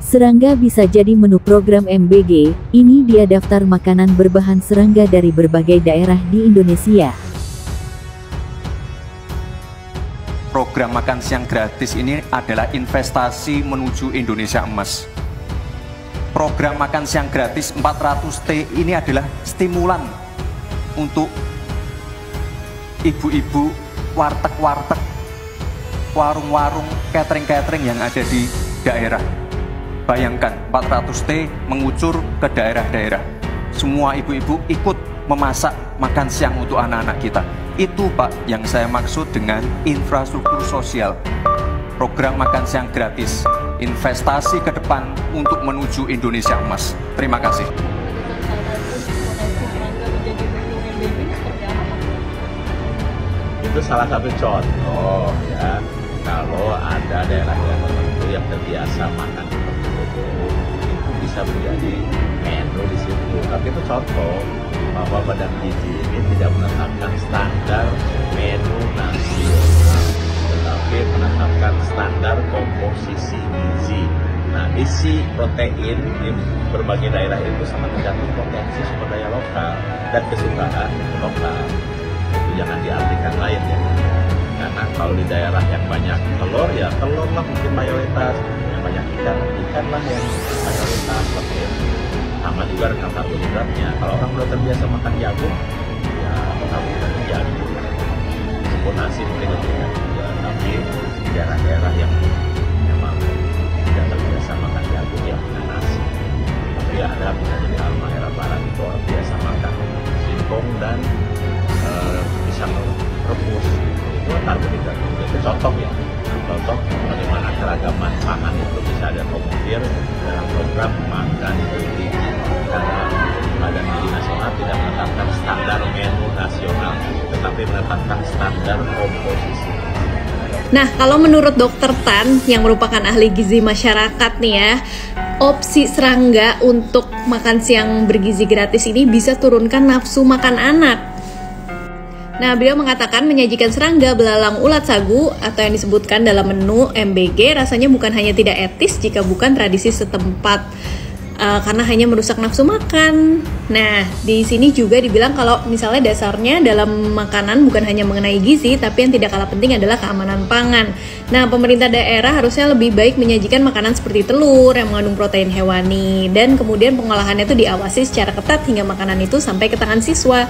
Serangga bisa jadi menu program MBG. Ini dia daftar makanan berbahan serangga dari berbagai daerah di Indonesia. Program makan siang gratis ini adalah investasi menuju Indonesia emas. Program makan siang gratis 400T ini adalah stimulan untuk ibu-ibu, warteg-warteg, warung-warung, catering-catering yang ada di daerah. Bayangkan 400T mengucur ke daerah-daerah. Semua ibu-ibu ikut memasak makan siang untuk anak-anak kita. Itu Pak yang saya maksud dengan infrastruktur sosial. Program makan siang gratis, investasi ke depan untuk menuju Indonesia emas. Terima kasih. Itu salah satu contoh ya, kalau ada daerah-daerah tertentu yang terbiasa makan seperti itu bisa menjadi menu di situ. Tapi itu contoh bahwa Badan Gizi ini tidak menetapkan standar menu nasional, tetapi menetapkan standar komposisi gizi. Nah, isi protein di berbagai daerah itu sangat tergantung potensi sumber daya lokal dan kesukaan lokal. Itu jangan diartikan lain ya. Karena kalau di daerah yang banyak telur, ya telur lah mungkin mayoritas. Yang banyak ikan, ikan lah yang mayoritas. Oke. Sama juga dengan karbohidratnya. Kalau orang udah terbiasa makan jagung, ya karbohidratnya jagung. Meskipun nasi mungkin lebih enak juga. Tapi di daerah-daerah yang memang tidak terbiasa makan jagung, ya makan nasi. Tapi ada misalnya di Halmahera Barat itu orang biasa makan singkong dan pisang rebus. Itu karbohidrat. Itu contoh ya. Contoh bagaimana keragaman pangan itu bisa ada komodir dalam program makan gizi. Karena Badan Gizi Nasional tidak menetapkan standar menu nasional, tetapi menetapkan standar komposisi. Nah, kalau menurut Dokter Tan yang merupakan ahli gizi masyarakat nih ya, opsi serangga untuk makan siang bergizi gratis ini bisa turunkan nafsu makan anak. Nah, beliau mengatakan menyajikan serangga, belalang, ulat sagu atau yang disebutkan dalam menu MBG rasanya bukan hanya tidak etis jika bukan tradisi setempat, karena hanya merusak nafsu makan. Nah, di sini juga dibilang kalau misalnya dasarnya dalam makanan bukan hanya mengenai gizi, tapi yang tidak kalah penting adalah keamanan pangan. Nah, pemerintah daerah harusnya lebih baik menyajikan makanan seperti telur yang mengandung protein hewani, dan kemudian pengolahannya itu diawasi secara ketat hingga makanan itu sampai ke tangan siswa.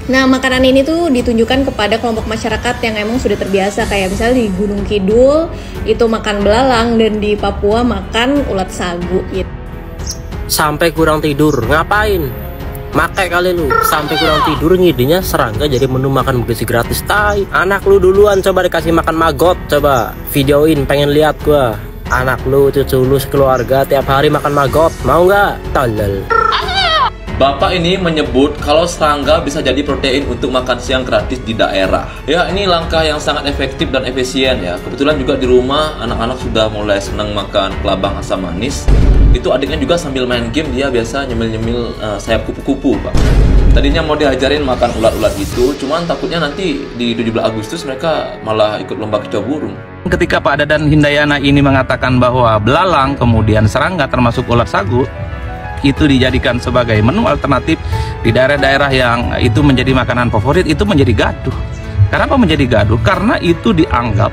Nah, makanan ini tuh ditunjukkan kepada kelompok masyarakat yang emang sudah terbiasa, kayak misalnya di Gunung Kidul itu makan belalang dan di Papua makan ulat sagu gitu. Sampai kurang tidur, ngapain? Makai kali lu, sampai kurang tidur ngidenya serangga jadi menu makan bergizi gratis. Tai, anak lu duluan coba dikasih makan maggot, coba videoin, pengen lihat gua. Anak lu, cucu lu, sekeluarga tiap hari makan maggot, mau nggak? Tolol. Bapak ini menyebut kalau serangga bisa jadi protein untuk makan siang gratis di daerah. Ya, ini langkah yang sangat efektif dan efisien ya. Kebetulan juga di rumah anak-anak sudah mulai senang makan kelabang asam manis. Itu adiknya juga sambil main game, dia biasa nyemil-nyemil sayap kupu-kupu, Pak. Tadinya mau diajarin makan ulat-ulat gitu, cuman takutnya nanti di 17 Agustus mereka malah ikut lomba kicau burung. Ketika Pak Dadan Hindayana ini mengatakan bahwa belalang, kemudian serangga termasuk ulat sagu, itu dijadikan sebagai menu alternatif di daerah-daerah yang itu menjadi makanan favorit, itu menjadi gaduh. Kenapa menjadi gaduh? Karena itu dianggap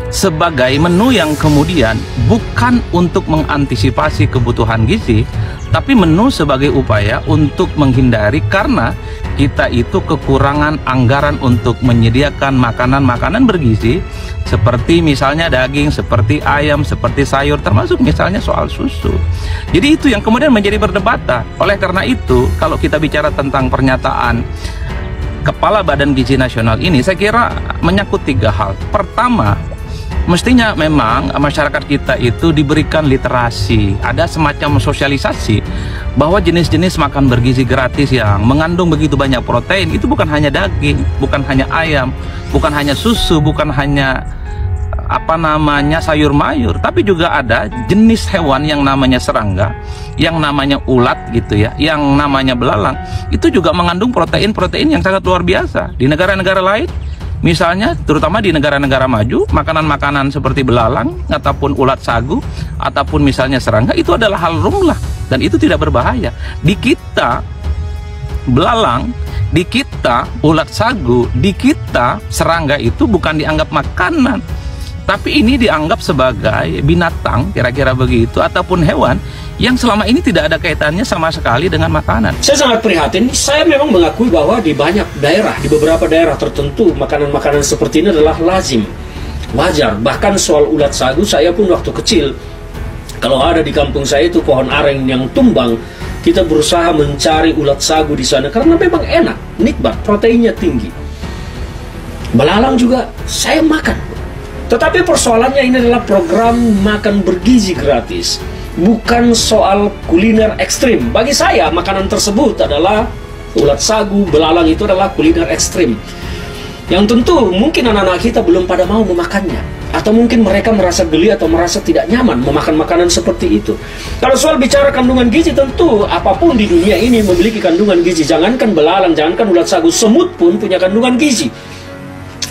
sebagai menu yang kemudian bukan untuk mengantisipasi kebutuhan gizi, tapi menu sebagai upaya untuk menghindari, karena kita itu kekurangan anggaran untuk menyediakan makanan-makanan bergizi seperti misalnya daging, seperti ayam, seperti sayur, termasuk misalnya soal susu. Jadi itu yang kemudian menjadi perdebatan. Oleh karena itu, kalau kita bicara tentang pernyataan Kepala Badan Gizi Nasional ini, saya kira menyangkut 3 hal. Pertama, mestinya memang masyarakat kita itu diberikan literasi, ada semacam sosialisasi bahwa jenis-jenis makan bergizi gratis yang mengandung begitu banyak protein itu bukan hanya daging, bukan hanya ayam, bukan hanya susu, bukan hanya sayur mayur, tapi juga ada jenis hewan yang namanya serangga, yang namanya ulat gitu ya, yang namanya belalang, itu juga mengandung protein-protein yang sangat luar biasa. Di negara-negara lain Misalnya, terutama di negara-negara maju, makanan-makanan seperti belalang, ataupun ulat sagu, ataupun misalnya serangga, itu adalah hal lumrah, dan itu tidak berbahaya. Di kita, belalang, di kita, ulat sagu, di kita, serangga itu bukan dianggap makanan, tapi ini dianggap sebagai binatang, kira-kira begitu, ataupun hewan, yang selama ini tidak ada kaitannya sama sekali dengan makanan. Saya sangat prihatin. Saya memang mengakui bahwa di banyak daerah, di beberapa daerah tertentu, makanan-makanan seperti ini adalah lazim, wajar. Bahkan soal ulat sagu, saya pun waktu kecil, kalau ada di kampung saya itu pohon aren yang tumbang, kita berusaha mencari ulat sagu di sana karena memang enak, nikmat, proteinnya tinggi. Belalang juga saya makan. Tetapi persoalannya ini adalah program makan bergizi gratis, bukan soal kuliner ekstrim. Bagi saya, makanan tersebut adalah ulat sagu, belalang itu adalah kuliner ekstrim. Yang tentu mungkin anak-anak kita belum pada mau memakannya. Atau mungkin mereka merasa geli atau merasa tidak nyaman memakan makanan seperti itu. Kalau soal bicara kandungan gizi, tentu apapun di dunia ini memiliki kandungan gizi. Jangankan belalang, jangankan ulat sagu, semut pun punya kandungan gizi.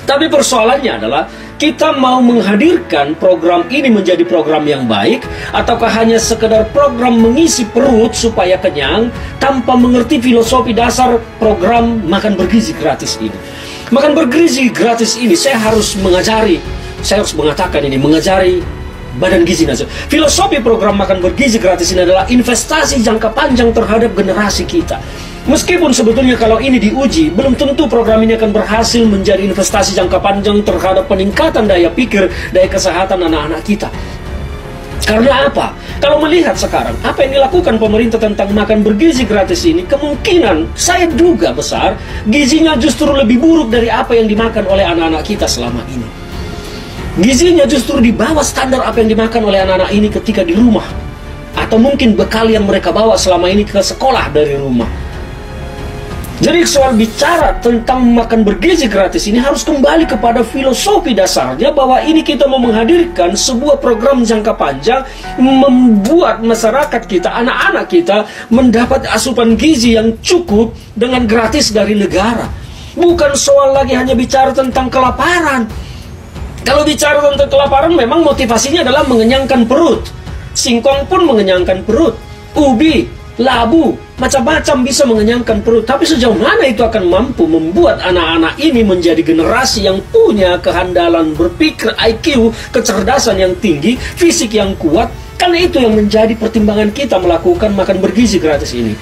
Tapi persoalannya adalah, kita mau menghadirkan program ini menjadi program yang baik, ataukah hanya sekedar program mengisi perut supaya kenyang, tanpa mengerti filosofi dasar program makan bergizi gratis ini. Makan bergizi gratis ini, saya harus mengatakan ini, mengajari Badan Gizi Nasional. Filosofi program makan bergizi gratis ini adalah investasi jangka panjang terhadap generasi kita. Meskipun sebetulnya kalau ini diuji, belum tentu program ini akan berhasil menjadi investasi jangka panjang terhadap peningkatan daya pikir, daya kesehatan anak-anak kita. Karena apa? Kalau melihat sekarang, apa yang dilakukan pemerintah tentang makan bergizi gratis ini, kemungkinan saya duga besar, gizinya justru lebih buruk dari apa yang dimakan oleh anak-anak kita selama ini. Gizinya justru di bawah standar apa yang dimakan oleh anak-anak ini ketika di rumah. Atau mungkin bekal yang mereka bawa selama ini ke sekolah dari rumah. Jadi soal bicara tentang makan bergizi gratis ini harus kembali kepada filosofi dasarnya, bahwa ini kita mau menghadirkan sebuah program jangka panjang, membuat masyarakat kita, anak-anak kita mendapat asupan gizi yang cukup dengan gratis dari negara. Bukan soal lagi hanya bicara tentang kelaparan. Kalau bicara tentang kelaparan, memang motivasinya adalah mengenyangkan perut. Singkong pun mengenyangkan perut, ubi, labu, macam-macam bisa mengenyangkan perut. Tapi sejauh mana itu akan mampu membuat anak-anak ini menjadi generasi yang punya kehandalan berpikir, IQ, kecerdasan yang tinggi, fisik yang kuat? Karena itu yang menjadi pertimbangan kita melakukan makan bergizi gratis ini.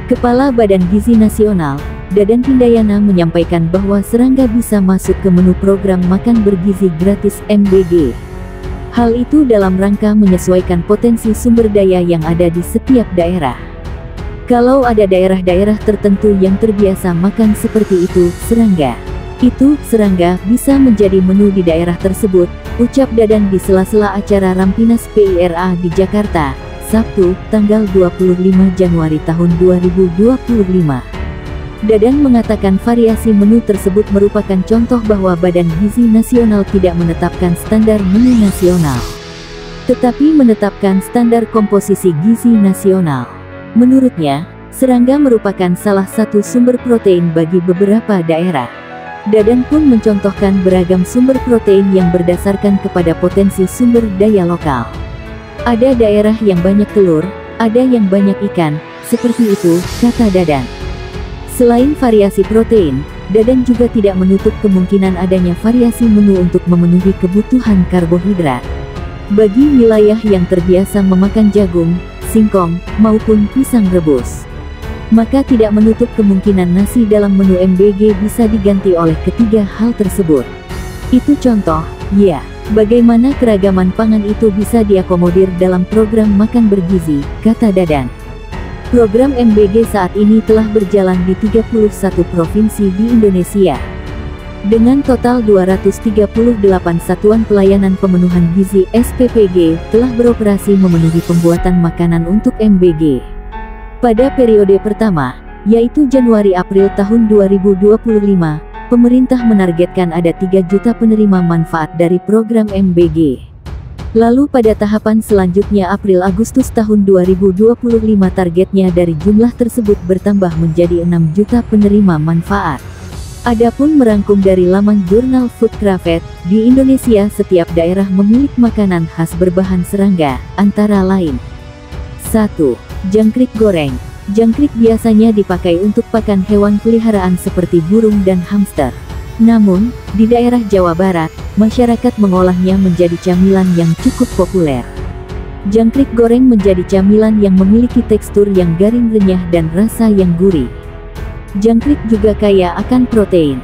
Kepala Badan Gizi Nasional, Dadan Hindayana menyampaikan bahwa serangga bisa masuk ke menu program makan bergizi gratis MBG. Hal itu dalam rangka menyesuaikan potensi sumber daya yang ada di setiap daerah. Kalau ada daerah-daerah tertentu yang terbiasa makan seperti itu, serangga bisa menjadi menu di daerah tersebut, ucap Dadan di sela-sela acara Rampinas PIRA di Jakarta, Sabtu, tanggal 25 Januari tahun 2025. Dadan mengatakan variasi menu tersebut merupakan contoh bahwa Badan Gizi Nasional tidak menetapkan standar menu nasional, tetapi menetapkan standar komposisi gizi nasional. Menurutnya, serangga merupakan salah satu sumber protein bagi beberapa daerah. Dadan pun mencontohkan beragam sumber protein yang berdasarkan kepada potensi sumber daya lokal. Ada daerah yang banyak telur, ada yang banyak ikan, seperti itu, kata Dadan. Selain variasi protein, Dadan juga tidak menutup kemungkinan adanya variasi menu untuk memenuhi kebutuhan karbohidrat. Bagi wilayah yang terbiasa memakan jagung, singkong, maupun pisang rebus, maka tidak menutup kemungkinan nasi dalam menu MBG bisa diganti oleh ketiga hal tersebut. Itu contoh, ya, bagaimana keragaman pangan itu bisa diakomodir dalam program makan bergizi, kata Dadan. Program MBG saat ini telah berjalan di 31 provinsi di Indonesia. Dengan total 238 satuan pelayanan pemenuhan gizi SPPG telah beroperasi memenuhi pembuatan makanan untuk MBG. Pada periode pertama, yaitu Januari-April tahun 2025, pemerintah menargetkan ada 3 juta penerima manfaat dari program MBG. Lalu pada tahapan selanjutnya April-Agustus tahun 2025 targetnya dari jumlah tersebut bertambah menjadi 6 juta penerima manfaat. Adapun merangkum dari laman jurnal Foodcraft, di Indonesia setiap daerah memiliki makanan khas berbahan serangga, antara lain 1. Jangkrik goreng. Jangkrik biasanya dipakai untuk pakan hewan peliharaan seperti burung dan hamster. Namun, di daerah Jawa Barat, masyarakat mengolahnya menjadi camilan yang cukup populer. Jangkrik goreng menjadi camilan yang memiliki tekstur yang garing renyah dan rasa yang gurih. Jangkrik juga kaya akan protein.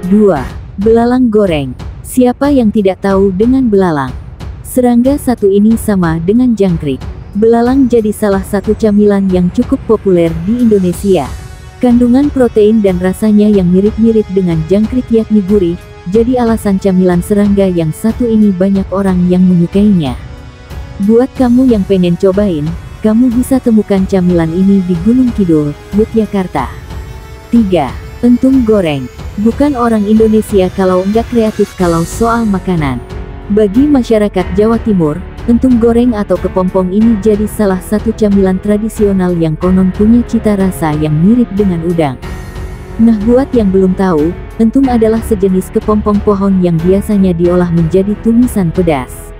2. Belalang goreng. Siapa yang tidak tahu dengan belalang? Serangga satu ini sama dengan jangkrik. Belalang jadi salah satu camilan yang cukup populer di Indonesia. Kandungan protein dan rasanya yang mirip-mirip dengan jangkrik yakni gurih, jadi alasan camilan serangga yang satu ini banyak orang yang menyukainya. Buat kamu yang pengen cobain, kamu bisa temukan camilan ini di Gunung Kidul, Yogyakarta. 3. Entung goreng. Bukan orang Indonesia kalau enggak kreatif kalau soal makanan. Bagi masyarakat Jawa Timur, entung goreng atau kepompong ini jadi salah satu camilan tradisional yang konon punya cita rasa yang mirip dengan udang. Nah, buat yang belum tahu, entung adalah sejenis kepompong pohon yang biasanya diolah menjadi tumisan pedas.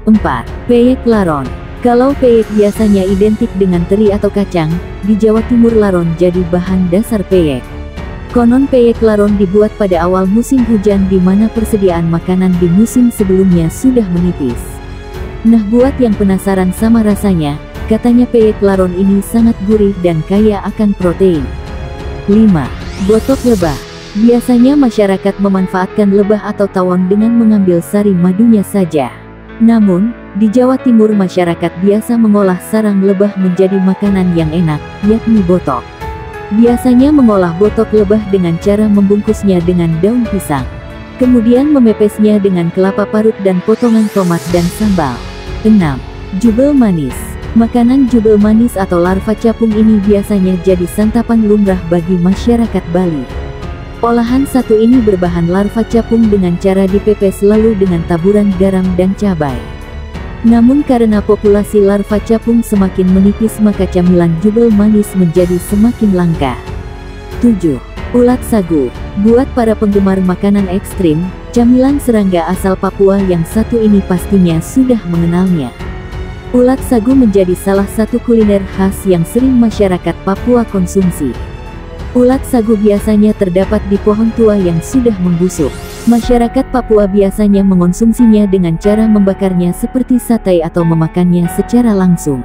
4. Peyek laron. Kalau peyek biasanya identik dengan teri atau kacang, di Jawa Timur laron jadi bahan dasar peyek. Konon peyek laron dibuat pada awal musim hujan di mana persediaan makanan di musim sebelumnya sudah menipis. Nah, buat yang penasaran sama rasanya, katanya peyek laron ini sangat gurih dan kaya akan protein. 5. Botok lebah. Biasanya masyarakat memanfaatkan lebah atau tawon dengan mengambil sari madunya saja. Namun, di Jawa Timur masyarakat biasa mengolah sarang lebah menjadi makanan yang enak, yakni botok. Biasanya mengolah botok lebah dengan cara membungkusnya dengan daun pisang. Kemudian memepesnya dengan kelapa parut dan potongan tomat dan sambal. 6. Jubel manis. Makanan jubel manis atau larva capung ini biasanya jadi santapan lumrah bagi masyarakat Bali. Olahan satu ini berbahan larva capung dengan cara dipepes lalu dengan taburan garam dan cabai. Namun karena populasi larva capung semakin menipis maka camilan jubel manis menjadi semakin langka. 7. Ulat sagu. Buat para penggemar makanan ekstrim, camilan serangga asal Papua yang satu ini pastinya sudah mengenalnya. Ulat sagu menjadi salah satu kuliner khas yang sering masyarakat Papua konsumsi. Ulat sagu biasanya terdapat di pohon tua yang sudah membusuk. Masyarakat Papua biasanya mengonsumsinya dengan cara membakarnya seperti sate atau memakannya secara langsung.